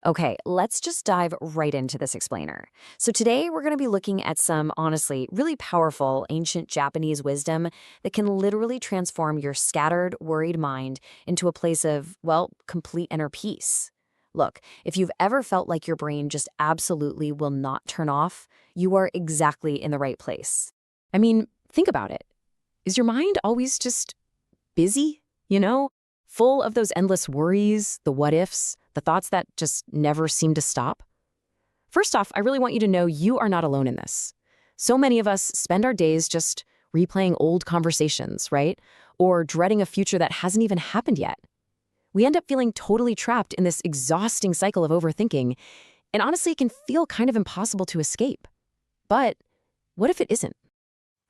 Okay, let's just dive right into this explainer. So, today we're going to be looking at some, honestly, really powerful ancient Japanese wisdom that can literally transform your scattered, worried mind into a place of, well, complete inner peace. Look, if you've ever felt like your brain just absolutely will not turn off, you are exactly in the right place. I mean, think about it. Is your mind always just busy, full of those endless worries, the what ifs, the thoughts that just never seem to stop? First off, I really want you to know you are not alone in this. So many of us spend our days just replaying old conversations, right? Or dreading a future that hasn't even happened yet. We end up feeling totally trapped in this exhausting cycle of overthinking, and honestly, it can feel kind of impossible to escape. But what if it isn't?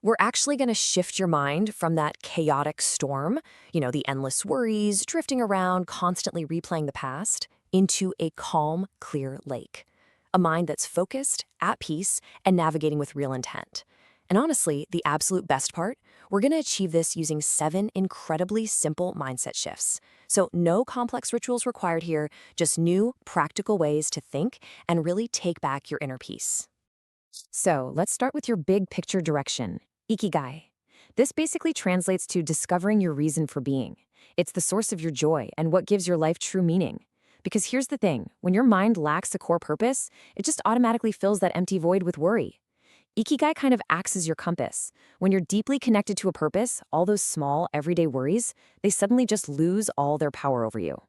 We're actually going to shift your mind from that chaotic storm, the endless worries, drifting around, constantly replaying the past, into a calm, clear lake. A mind that's focused, at peace, and navigating with real intent. And honestly, the absolute best part, we're going to achieve this using 7 incredibly simple mindset shifts. So no complex rituals required here, just new, practical ways to think and really take back your inner peace. So let's start with your big picture direction, Ikigai. This basically translates to discovering your reason for being. It's the source of your joy and what gives your life true meaning. Because here's the thing, when your mind lacks a core purpose, it just automatically fills that empty void with worry. Ikigai kind of acts as your compass. When you're deeply connected to a purpose, all those small, everyday worries, they suddenly just lose all their power over you.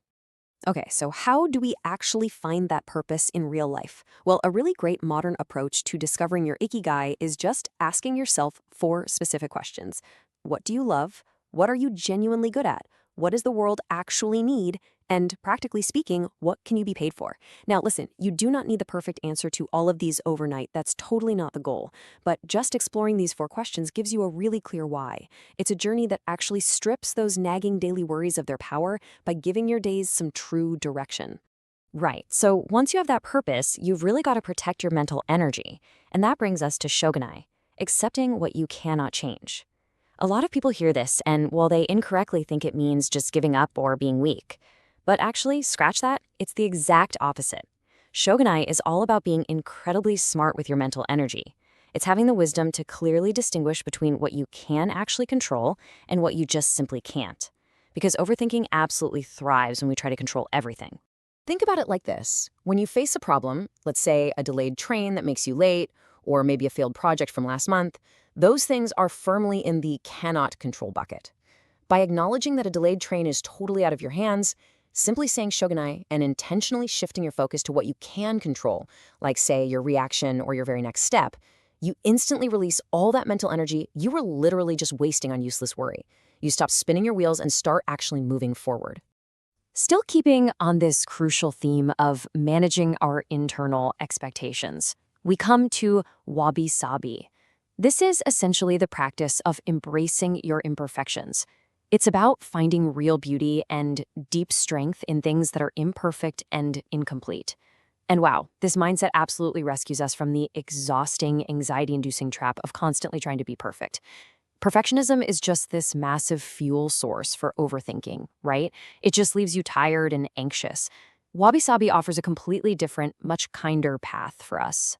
Okay, so how do we actually find that purpose in real life? Well, a really great modern approach to discovering your ikigai is just asking yourself 4 specific questions. What do you love? What are you genuinely good at? What does the world actually need? And practically speaking, what can you be paid for? Now, listen, you do not need the perfect answer to all of these overnight. That's totally not the goal. But just exploring these 4 questions gives you a really clear why. It's a journey that actually strips those nagging daily worries of their power by giving your days some true direction. Right, so once you have that purpose, you've really got to protect your mental energy. And that brings us to shogunai, accepting what you cannot change. A lot of people hear this, and while they incorrectly think it means just giving up or being weak. But actually, scratch that, it's the exact opposite. Shogunai is all about being incredibly smart with your mental energy. It's having the wisdom to clearly distinguish between what you can actually control and what you just simply can't. Because overthinking absolutely thrives when we try to control everything. Think about it like this. When you face a problem, let's say a delayed train that makes you late, or maybe a failed project from last month, those things are firmly in the cannot control bucket. By acknowledging that a delayed train is totally out of your hands, simply saying shogunai and intentionally shifting your focus to what you can control, like say your reaction or your very next step, you instantly release all that mental energy you were literally just wasting on useless worry. You stop spinning your wheels and start actually moving forward. Still keeping on this crucial theme of managing our internal expectations, we come to Wabi Sabi. This is essentially the practice of embracing your imperfections. It's about finding real beauty and deep strength in things that are imperfect and incomplete. And wow, this mindset absolutely rescues us from the exhausting, anxiety-inducing trap of constantly trying to be perfect. Perfectionism is just this massive fuel source for overthinking, right? It just leaves you tired and anxious. Wabi Sabi offers a completely different, much kinder path for us.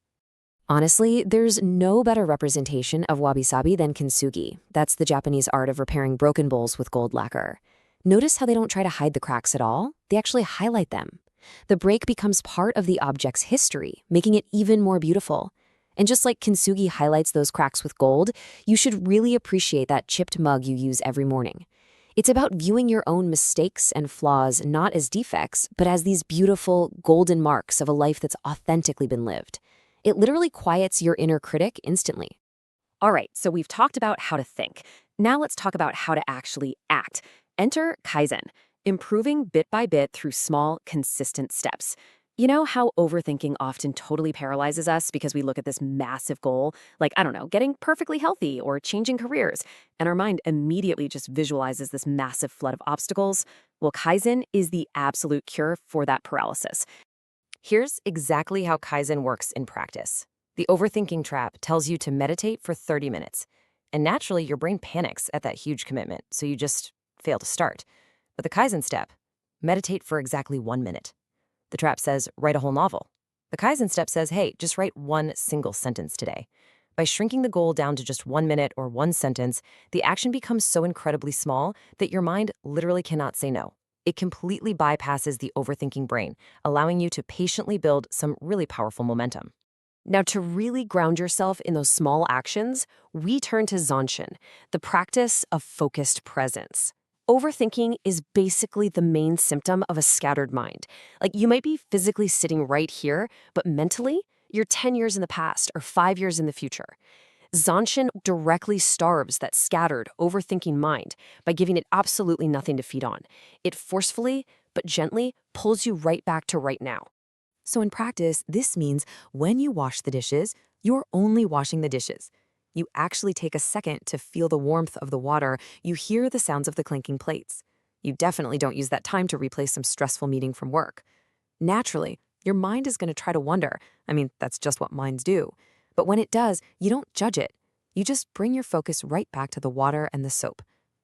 Honestly, there's no better representation of wabi-sabi than kintsugi. That's the Japanese art of repairing broken bowls with gold lacquer. Notice how they don't try to hide the cracks at all? They actually highlight them. The break becomes part of the object's history, making it even more beautiful. And just like kintsugi highlights those cracks with gold, you should really appreciate that chipped mug you use every morning. It's about viewing your own mistakes and flaws not as defects, but as these beautiful, golden marks of a life that's authentically been lived. It literally quiets your inner critic instantly. All right, so we've talked about how to think. Now let's talk about how to actually act. Enter Kaizen, improving bit by bit through small, consistent steps. You know how overthinking often totally paralyzes us because we look at this massive goal, like, I don't know, getting perfectly healthy or changing careers, and our mind immediately just visualizes this massive flood of obstacles? Well, Kaizen is the absolute cure for that paralysis. Here's exactly how Kaizen works in practice. The overthinking trap tells you to meditate for 30 minutes. And naturally, your brain panics at that huge commitment, so you just fail to start. But the Kaizen step, meditate for exactly 1 minute. The trap says, write a whole novel. The Kaizen step says, hey, just write one single sentence today. By shrinking the goal down to just 1 minute or one sentence, the action becomes so incredibly small that your mind literally cannot say no. It completely bypasses the overthinking brain, allowing you to patiently build some really powerful momentum. Now, to really ground yourself in those small actions, we turn to Zanshin, the practice of focused presence. Overthinking is basically the main symptom of a scattered mind. Like, you might be physically sitting right here, but mentally, you're 10 years in the past or 5 years in the future. Zanshin directly starves that scattered, overthinking mind by giving it absolutely nothing to feed on. It forcefully, but gently, pulls you right back to right now. So in practice, this means when you wash the dishes, you're only washing the dishes. You actually take a second to feel the warmth of the water. You hear the sounds of the clinking plates. You definitely don't use that time to replay some stressful meeting from work. Naturally, your mind is going to try to wonder. I mean, that's just what minds do. But when it does, you don't judge it. You just bring your focus right back to the water and the soap.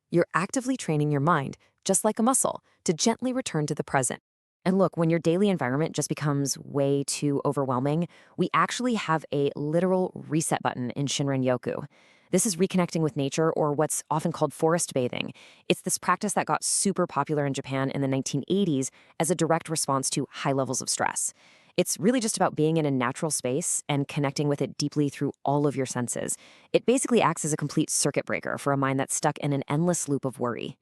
You're actively training your mind, just like a muscle, to gently return to the present. And look, when your daily environment just becomes way too overwhelming, we actually have a literal reset button in Shinrin-yoku. This is reconnecting with nature, or what's often called forest bathing. It's this practice that got super popular in Japan in the 1980s as a direct response to high levels of stress. It's really just about being in a natural space and connecting with it deeply through all of your senses. It basically acts as a complete circuit breaker for a mind that's stuck in an endless loop of worry.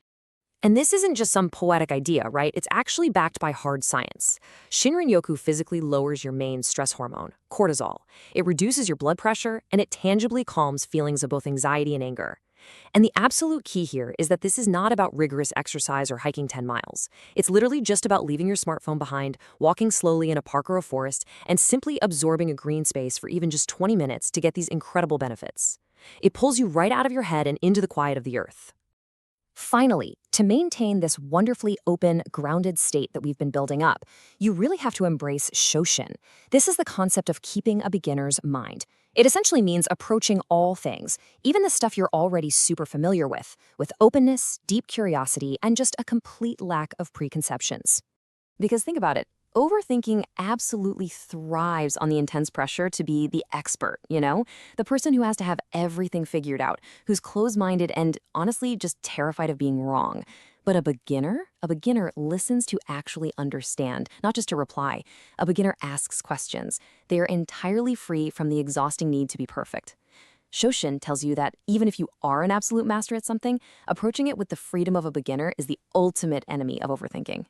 And this isn't just some poetic idea, right? It's actually backed by hard science. Shinrin-yoku physically lowers your main stress hormone, cortisol. It reduces your blood pressure, and it tangibly calms feelings of both anxiety and anger. And the absolute key here is that this is not about rigorous exercise or hiking 10 miles. It's literally just about leaving your smartphone behind, walking slowly in a park or a forest, and simply absorbing a green space for even just 20 minutes to get these incredible benefits. It pulls you right out of your head and into the quiet of the earth. Finally, to maintain this wonderfully open, grounded state that we've been building up, you really have to embrace Shoshin. This is the concept of keeping a beginner's mind. It essentially means approaching all things, even the stuff you're already super familiar with openness, deep curiosity, and just a complete lack of preconceptions. Because think about it, overthinking absolutely thrives on the intense pressure to be the expert, the person who has to have everything figured out, who's closed-minded and honestly just terrified of being wrong. But a beginner listens to actually understand, not just to reply. A beginner asks questions. They are entirely free from the exhausting need to be perfect. Shoshin tells you that even if you are an absolute master at something, approaching it with the freedom of a beginner is the ultimate enemy of overthinking.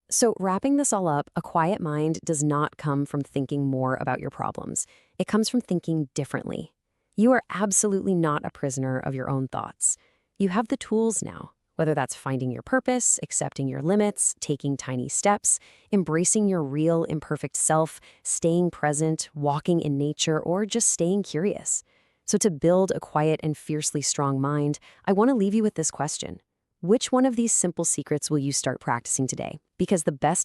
So wrapping this all up, a quiet mind does not come from thinking more about your problems. It comes from thinking differently. You are absolutely not a prisoner of your own thoughts. You have the tools now, whether that's finding your purpose, accepting your limits, taking tiny steps, embracing your real imperfect self, staying present, walking in nature, or just staying curious. So to build a quiet and fiercely strong mind, I want to leave you with this question. Which one of these simple secrets will you start practicing today? Because the best time